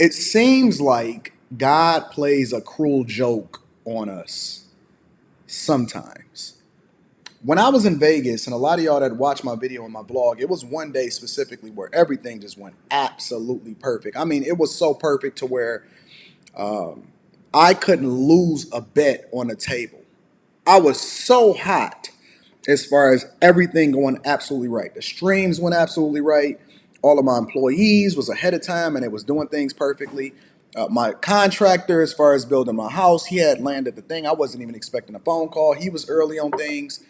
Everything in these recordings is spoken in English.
It seems like God plays a cruel joke on us sometimes. When I was in Vegas, and a lot of y'all that watch my video and my blog, it was one day specifically where everything just went absolutely perfect. I mean, it was so perfect to where I couldn't lose a bet on the table. I was so hot as far as everything going absolutely right. The streams went absolutely right. All of my employees was ahead of time and it was doing things perfectly. My contractor, as far as building my house, he had landed the thing. I wasn't even expecting a phone call. He was early on things.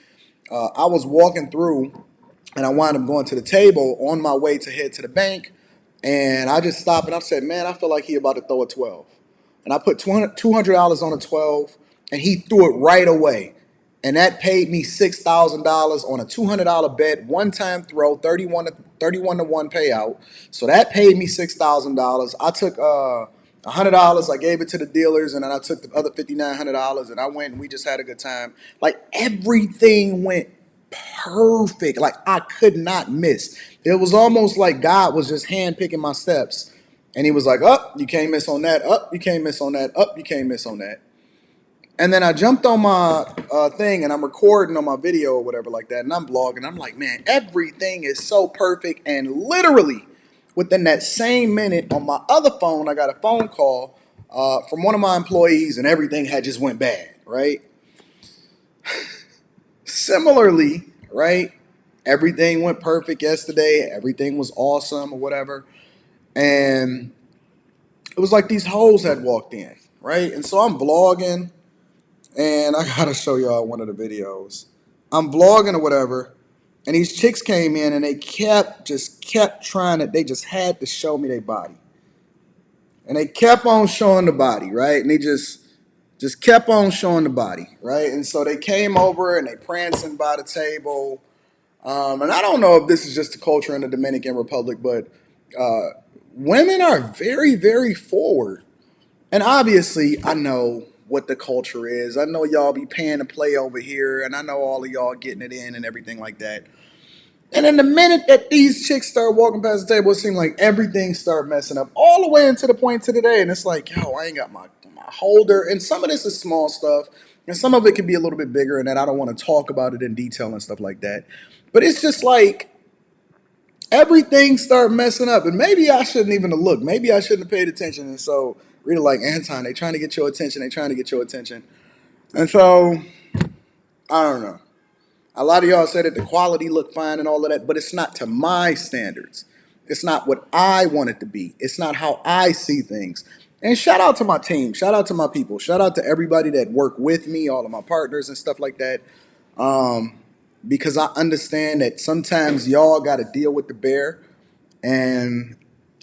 I was walking through and I wound up going to the table on my way to head to the bank. And I just stopped and I said, man, I feel like he about to throw a 12. And I put $200 on a 12 and he threw it right away. And that paid me $6,000 on a $200 bet, one time throw, 31 to 1 payout. So that paid me $6,000. I took $100, I gave it to the dealers, and then I took the other $5,900 and I went and we just had a good time. Like everything went perfect. Like I could not miss. It was almost like God was just handpicking my steps. And he was like, up, you can't miss on that. Up, you can't miss on that. Up, you can't miss on that. And then I jumped on my thing and I'm recording on my video or whatever like that. And I'm blogging. I'm like, man, everything is so perfect. And literally within that same minute on my other phone, I got a phone call from one of my employees and everything had just went bad, right? Similarly, right? Everything went perfect yesterday. Everything was awesome or whatever. And it was like these hoes had walked in, right? And so I'm vlogging. And I gotta show y'all one of the videos. I'm vlogging or whatever, and these chicks came in and they kept trying to, they just had to show me their body. And they kept on showing the body, right? And they just kept on showing the body, right? And so they came over and they prancing by the table. And I don't know if this is just the culture in the Dominican Republic, but women are very, very forward. And obviously, I know what the culture is. I know y'all be paying to play over here, and I know all of y'all getting it in and everything like that. And then the minute that these chicks start walking past the table, it seemed like everything started messing up all the way into the point to today. And it's like, yo, I ain't got my holder. And some of this is small stuff, and some of it can be a little bit bigger, and that I don't want to talk about it in detail and stuff like that. But it's just like everything started messing up. And maybe I shouldn't even have looked. Maybe I shouldn't have paid attention. And so really like, Anton, they trying to get your attention. They trying to get your attention. And so, I don't know. A lot of y'all said that the quality looked fine and all of that, but it's not to my standards. It's not what I want it to be. It's not how I see things. And shout out to my team. Shout out to my people. Shout out to everybody that work with me, all of my partners and stuff like that. Because I understand that sometimes y'all got to deal with the bear. And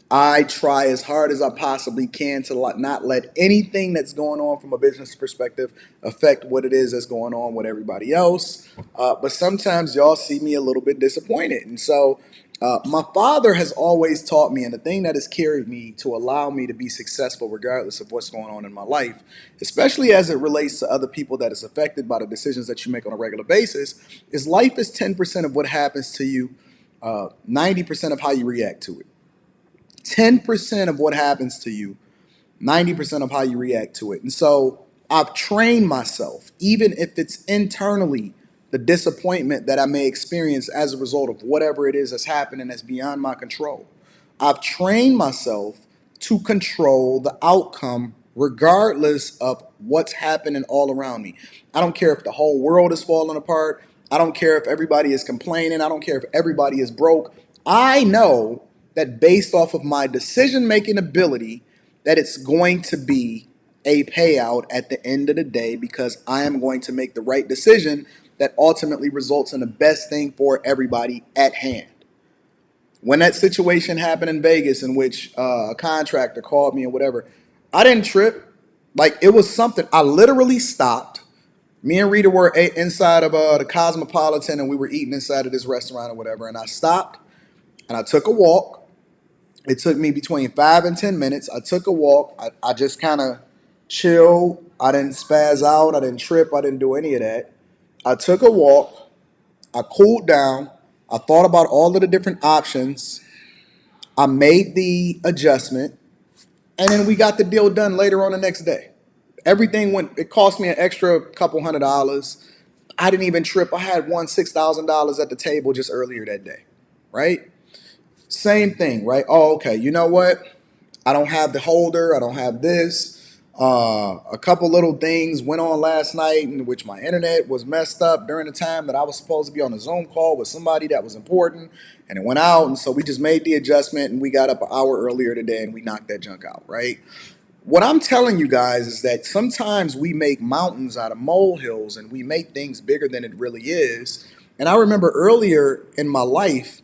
I try as hard as I possibly can to not let anything that's going on from a business perspective affect what it is that's going on with everybody else. But sometimes y'all see me a little bit disappointed. And so my father has always taught me, and the thing that has carried me to allow me to be successful regardless of what's going on in my life, especially as it relates to other people that is affected by the decisions that you make on a regular basis, is life is 10% of what happens to you, 90% of how you react to it. 10% of what happens to you, 90% of how you react to it. And so I've trained myself, even if it's internally the disappointment that I may experience as a result of whatever it is that's happening that's beyond my control. I've trained myself to control the outcome regardless of what's happening all around me. I don't care if the whole world is falling apart. I don't care if everybody is complaining. I don't care if everybody is broke. I know that based off of my decision-making ability, that it's going to be a payout at the end of the day because I am going to make the right decision that ultimately results in the best thing for everybody at hand. When that situation happened in Vegas in which a contractor called me and whatever, I didn't trip. Like it was something. I literally stopped. Me and Rita were inside of the Cosmopolitan and we were eating inside of this restaurant or whatever. And I stopped and I took a walk. It took me between 5 and 10 minutes. I took a walk. I just kind of chilled. I didn't spaz out. I didn't trip. I didn't do any of that. I took a walk. I cooled down. I thought about all of the different options. I made the adjustment. And then we got the deal done later on the next day. Everything went, it cost me an extra couple $100. I didn't even trip. I had won $6,000 at the table just earlier that day, right? Same thing, right? Oh, okay. You know what? I don't have the holder. I don't have this. A couple little things went on last night in which my internet was messed up during the time that I was supposed to be on a Zoom call with somebody that was important, and it went out. And so we just made the adjustment and we got up an hour earlier today and we knocked that junk out, right? What I'm telling you guys is that sometimes we make mountains out of molehills and we make things bigger than it really is. And I remember earlier in my life,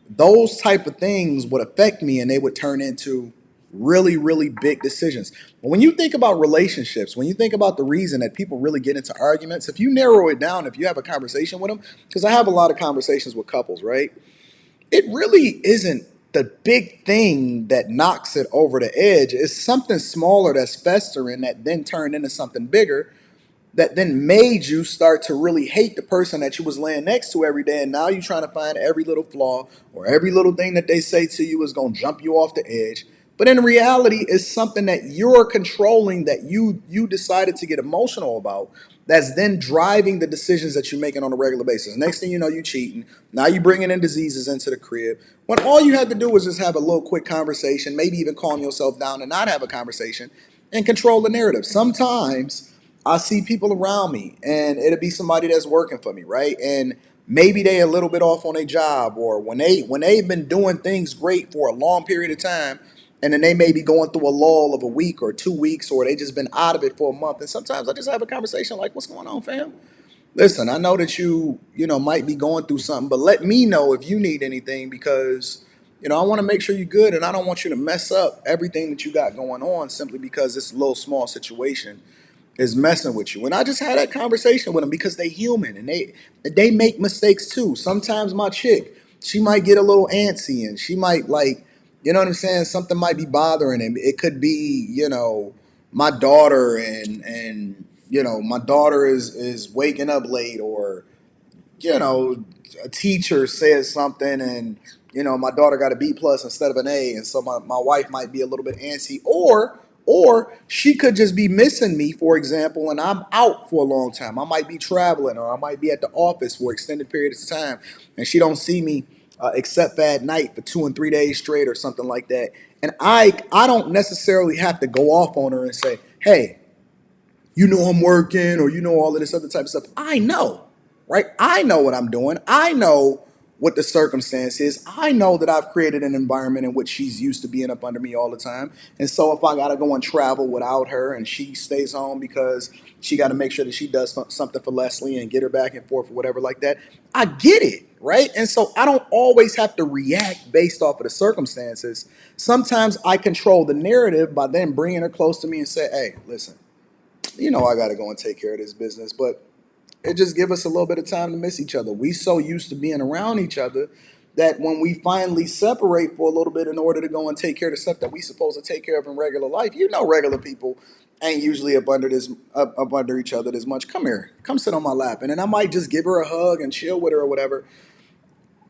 those type of things would affect me and they would turn into really, really big decisions. But when you think about relationships, when you think about the reason that people really get into arguments, if you narrow it down, if you have a conversation with them, because I have a lot of conversations with couples, right? It really isn't the big thing that knocks it over the edge. It's something smaller that's festering that then turned into something bigger that then made you start to really hate the person that you was laying next to every day. And now you're trying to find every little flaw or every little thing that they say to you is going to jump you off the edge. But in reality, it's something that you're controlling that you decided to get emotional about. That's then driving the decisions that you're making on a regular basis. Next thing you know, you cheating. Now you're bringing in diseases into the crib. When all you had to do was just have a little quick conversation, maybe even calm yourself down and not have a conversation and control the narrative. Sometimes I see people around me and it'll be somebody that's working for me, right? And maybe they a little bit off on their job, or when they've been doing things great for a long period of time, and then they may be going through a lull of a week or 2 weeks, or they just been out of it for a month. And sometimes I just have a conversation like, what's going on, fam? Listen, I know that you might be going through something, but let me know if you need anything, because I want to make sure you're good, and I don't want you to mess up everything that you got going on simply because this little small situation is messing with you. And I just had that conversation with them because they human and they make mistakes too. Sometimes my chick, she might get a little antsy and she might, like, you know what I'm saying? Something might be bothering him. It could be, my daughter, and my daughter is waking up late, or a teacher says something, and my daughter got a B plus instead of an A, and so my wife might be a little bit antsy, or she could just be missing me, for example, and I'm out for a long time. I might be traveling, or I might be at the office for extended periods of time, and she don't see me except for at night for 2 and 3 days straight or something like that. And I don't necessarily have to go off on her and say, hey, I'm working, or all of this other type of stuff. I know, right? I know what I'm doing. I know what the circumstance is. I know that I've created an environment in which she's used to being up under me all the time. And so if I got to go and travel without her and she stays home because she got to make sure that she does something for Leslie and get her back and forth or whatever like that, I get it, right? And so I don't always have to react based off of the circumstances. Sometimes I control the narrative by then bringing her close to me and say, hey, listen, I got to go and take care of this business. But it just give us a little bit of time to miss each other. We so used to being around each other that when we finally separate for a little bit in order to go and take care of the stuff that we supposed to take care of in regular life, regular people ain't usually up under each other this much. Come here, come sit on my lap, and then I might just give her a hug and chill with her or whatever.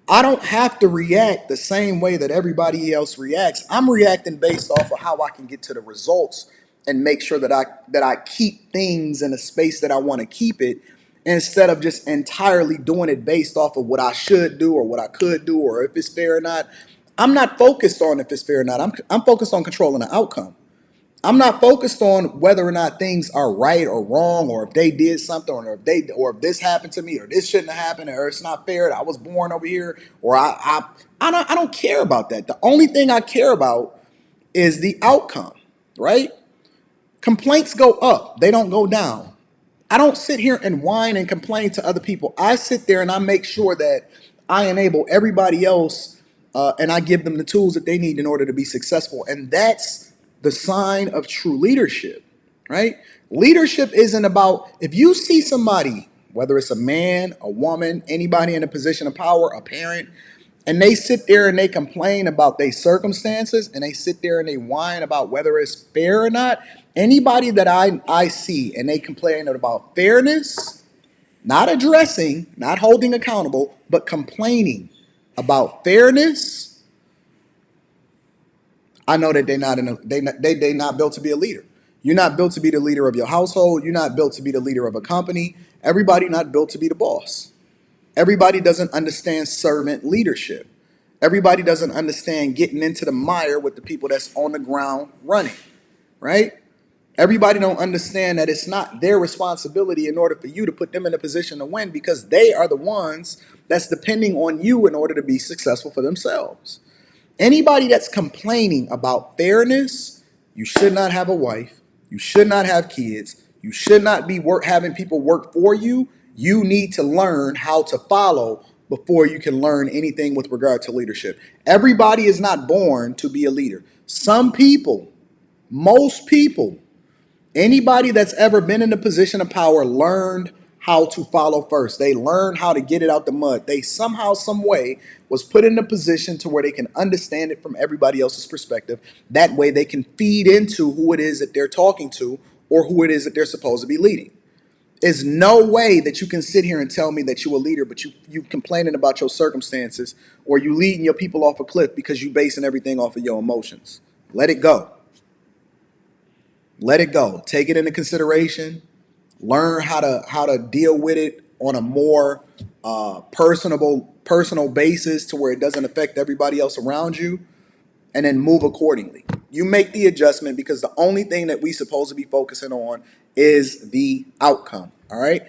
I don't have to react the same way that everybody else reacts. I'm reacting based off of how I can get to the results and make sure that I keep things in a space that I want to keep it, instead of just entirely doing it based off of what I should do or what I could do or if it's fair or not. I'm not focused on if it's fair or not. I'm focused on controlling the outcome. I'm not focused on whether or not things are right or wrong, or if they did something, or if this happened to me, or this shouldn't have happened, or it's not fair that I was born over here, or I don't care about that. The only thing I care about is the outcome, right? Complaints go up, they don't go down. I don't sit here and whine and complain to other people. I sit there and I make sure that I enable everybody else, and I give them the tools that they need in order to be successful. And that's the sign of true leadership, right? Leadership isn't about, if you see somebody, whether it's a man, a woman, anybody in a position of power, a parent, and they sit there and they complain about their circumstances, and they sit there and they whine about whether it's fair or not. Anybody that I see and they complain about fairness, not addressing, not holding accountable, but complaining about fairness, I know that they not built to be a leader. You're not built to be the leader of your household. You're not built to be the leader of a company. Everybody not built to be the boss. Everybody doesn't understand servant leadership. Everybody doesn't understand getting into the mire with the people that's on the ground running, right? Everybody don't understand that it's not their responsibility in order for you to put them in a position to win, because they are the ones that's depending on you in order to be successful for themselves. Anybody that's complaining about fairness, you should not have a wife. You should not have kids. You should not be having people work for you. You need to learn how to follow before you can learn anything with regard to leadership. Everybody is not born to be a leader. Some people, most people, anybody that's ever been in a position of power learned how to follow first. They learned how to get it out the mud. They somehow, some way was put in a position to where they can understand it from everybody else's perspective. That way they can feed into who it is that they're talking to or who it is that they're supposed to be leading. There's no way that you can sit here and tell me that you're a leader, but you complaining about your circumstances, or you leading your people off a cliff because you basing everything off of your emotions. Let it go. Let it go. Take it into consideration. Learn how to deal with it on a more personal basis to where it doesn't affect everybody else around you, and then move accordingly. You make the adjustment, because the only thing that we supposed to be focusing on is the outcome. All right.